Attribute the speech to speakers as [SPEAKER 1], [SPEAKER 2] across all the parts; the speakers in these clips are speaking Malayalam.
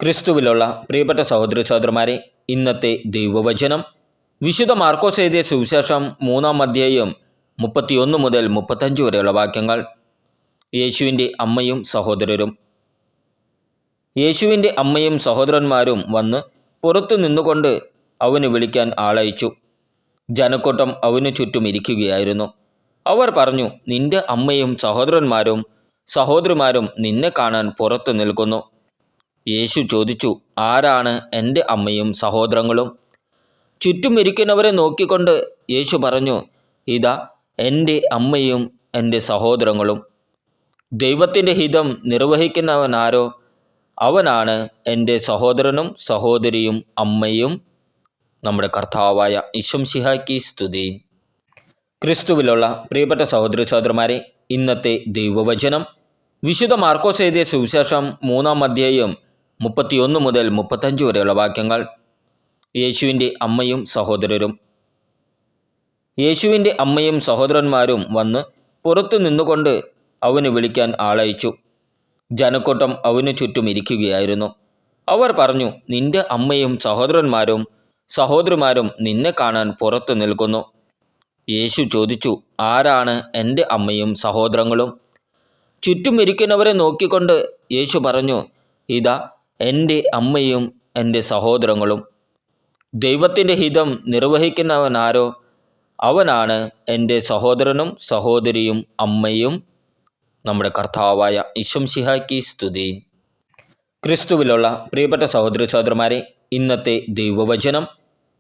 [SPEAKER 1] ക്രിസ്തുവിലുള്ള പ്രിയപ്പെട്ട സഹോദരി സഹോദരന്മാരെ, ഇന്നത്തെ ദൈവവചനം വിശുദ്ധ മാർക്കോസ് എഴുതിയ സുവിശേഷം 3-ാം അധ്യായം 31 മുതൽ 35 വരെയുള്ള വാക്യങ്ങൾ. യേശുവിൻ്റെ അമ്മയും സഹോദരരും. യേശുവിൻ്റെ അമ്മയും സഹോദരന്മാരും വന്ന് പുറത്തു നിന്നുകൊണ്ട് അവന് വിളിക്കാൻ ആളയച്ചു. ജനക്കൂട്ടം അവനു ചുറ്റും ഇരിക്കുകയായിരുന്നു. അവർ പറഞ്ഞു, നിന്റെ അമ്മയും സഹോദരന്മാരും സഹോദരിമാരും നിന്നെ കാണാൻ പുറത്തു നിൽക്കുന്നു. യേശു ചോദിച്ചു, ആരാണ് എൻ്റെ അമ്മയും സഹോദരങ്ങളും? ചുറ്റും ഇരിക്കുന്നവരെ നോക്കിക്കൊണ്ട് യേശു പറഞ്ഞു, ഇതാ എൻ്റെ അമ്മയും എൻ്റെ സഹോദരങ്ങളും. ദൈവത്തിൻ്റെ ഹിതം നിർവഹിക്കുന്നവനാരോ അവനാണ് എൻ്റെ സഹോദരനും സഹോദരിയും അമ്മയും. നമ്മുടെ കർത്താവായ ഈശോമിശിഹായ്ക്ക് സ്തുതി. ക്രിസ്തുവിലുള്ള പ്രിയപ്പെട്ട സഹോദരി സഹോദരന്മാരെ, ഇന്നത്തെ ദൈവവചനം വിശുദ്ധ മാർക്കോസ് എഴുതിയ സുവിശേഷം 3-ാം അധ്യായം 31 മുതൽ 35 വരെയുള്ള വാക്യങ്ങൾ. യേശുവിൻ്റെ അമ്മയും സഹോദരരും. യേശുവിൻ്റെ അമ്മയും സഹോദരന്മാരും വന്ന് പുറത്തു നിന്നുകൊണ്ട് അവന് വിളിക്കാൻ ആളയച്ചു. ജനക്കൂട്ടം അവനു ചുറ്റും ഇരിക്കുകയായിരുന്നു. അവർ പറഞ്ഞു, നിന്റെ അമ്മയും സഹോദരന്മാരും സഹോദരിമാരും നിന്നെ കാണാൻ പുറത്തു നിൽക്കുന്നു. യേശു ചോദിച്ചു, ആരാണ് എൻ്റെ അമ്മയും സഹോദരങ്ങളും? ചുറ്റും ഇരിക്കുന്നവരെ നോക്കിക്കൊണ്ട് യേശു പറഞ്ഞു, ഇതാ എൻ്റെ അമ്മയും എൻ്റെ സഹോദരങ്ങളും. ദൈവത്തിൻ്റെ ഹിതം നിർവഹിക്കുന്നവനാരോ അവനാണ് എൻ്റെ സഹോദരനും സഹോദരിയും അമ്മയും. നമ്മുടെ കർത്താവായ ഈശോമിശിഹായ്ക്ക് സ്തുതി. ക്രിസ്തുവിലുള്ള പ്രിയപ്പെട്ട സഹോദരി സഹോദരന്മാരെ, ഇന്നത്തെ ദൈവവചനം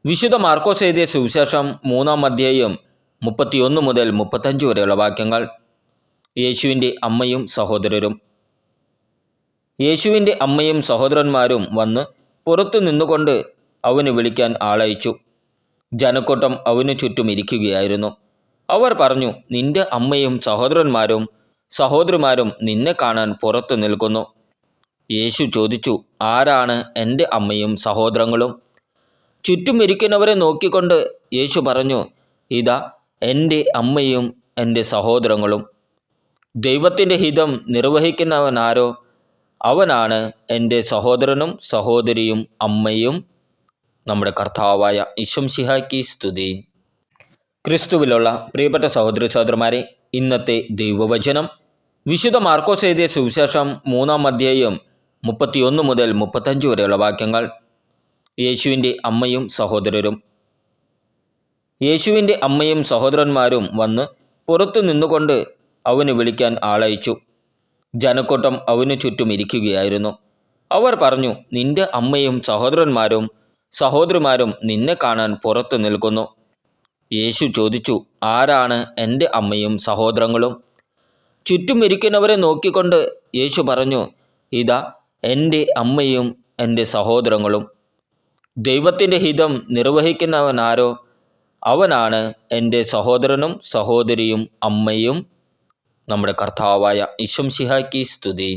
[SPEAKER 1] വിശുദ്ധ മാർക്കോസ് എഴുതിയ സുവിശേഷം 3-ാം അധ്യായം 31 മുതൽ 35 വരെയുള്ള വാക്യങ്ങൾ. യേശുവിൻ്റെ അമ്മയും സഹോദരരും. യേശുവിൻ്റെ അമ്മയും സഹോദരന്മാരും വന്ന് പുറത്തു നിന്നുകൊണ്ട് അവന് വിളിക്കാൻ ആളയച്ചു. ജനക്കൂട്ടം അവനു ചുറ്റും ഇരിക്കുകയായിരുന്നു. അവർ പറഞ്ഞു, നിന്റെ അമ്മയും സഹോദരന്മാരും സഹോദരിമാരും നിന്നെ കാണാൻ പുറത്തു നിൽക്കുന്നു. യേശു ചോദിച്ചു, ആരാണ് എൻ്റെ അമ്മയും സഹോദരങ്ങളും? ചുറ്റും ഇരിക്കുന്നവരെ നോക്കിക്കൊണ്ട് യേശു പറഞ്ഞു, ഇതാ എൻ്റെ അമ്മയും എൻ്റെ സഹോദരങ്ങളും. ദൈവത്തിൻ്റെ ഹിതം നിർവഹിക്കുന്നവനാരോ അവനാണ് എൻ്റെ സഹോദരനും സഹോദരിയും അമ്മയും. നമ്മുടെ കർത്താവായ ഈശോമിശിഹായ്ക്ക് സ്തുതി. ക്രിസ്തുവിലുള്ള പ്രിയപ്പെട്ട സഹോദരി സഹോദരന്മാരെ, ഇന്നത്തെ ദൈവവചനം വിശുദ്ധ മാർക്കോസ് എഴുതിയ സുവിശേഷം 3-ാം അധ്യായം 31 മുതൽ 35 വരെയുള്ള വാക്യങ്ങൾ. യേശുവിൻ്റെ അമ്മയും സഹോദരരും. യേശുവിൻ്റെ അമ്മയും സഹോദരന്മാരും വന്ന് പുറത്തു നിന്നുകൊണ്ട് അവന് വിളിക്കാൻ ആളയച്ചു. ജനക്കൂട്ടം അവനു ചുറ്റും ഇരിക്കുകയായിരുന്നു. അവർ പറഞ്ഞു, നിന്റെ അമ്മയും സഹോദരന്മാരും സഹോദരിമാരും നിന്നെ കാണാൻ പുറത്തു നിൽക്കുന്നു. യേശു ചോദിച്ചു, ആരാണ് എൻ്റെ അമ്മയും സഹോദരങ്ങളും? ചുറ്റും ഇരിക്കുന്നവരെ നോക്കിക്കൊണ്ട് യേശു പറഞ്ഞു, ഇതാ എൻ്റെ അമ്മയും എൻ്റെ സഹോദരങ്ങളും. ദൈവത്തിൻ്റെ ഹിതം നിർവഹിക്കുന്നവനാരോ അവനാണ് എൻ്റെ സഹോദരനും സഹോദരിയും അമ്മയും. നമ്മുടെ കർത്താവായ ഈശോമിശിഹായ്ക്ക് സ്തുതി.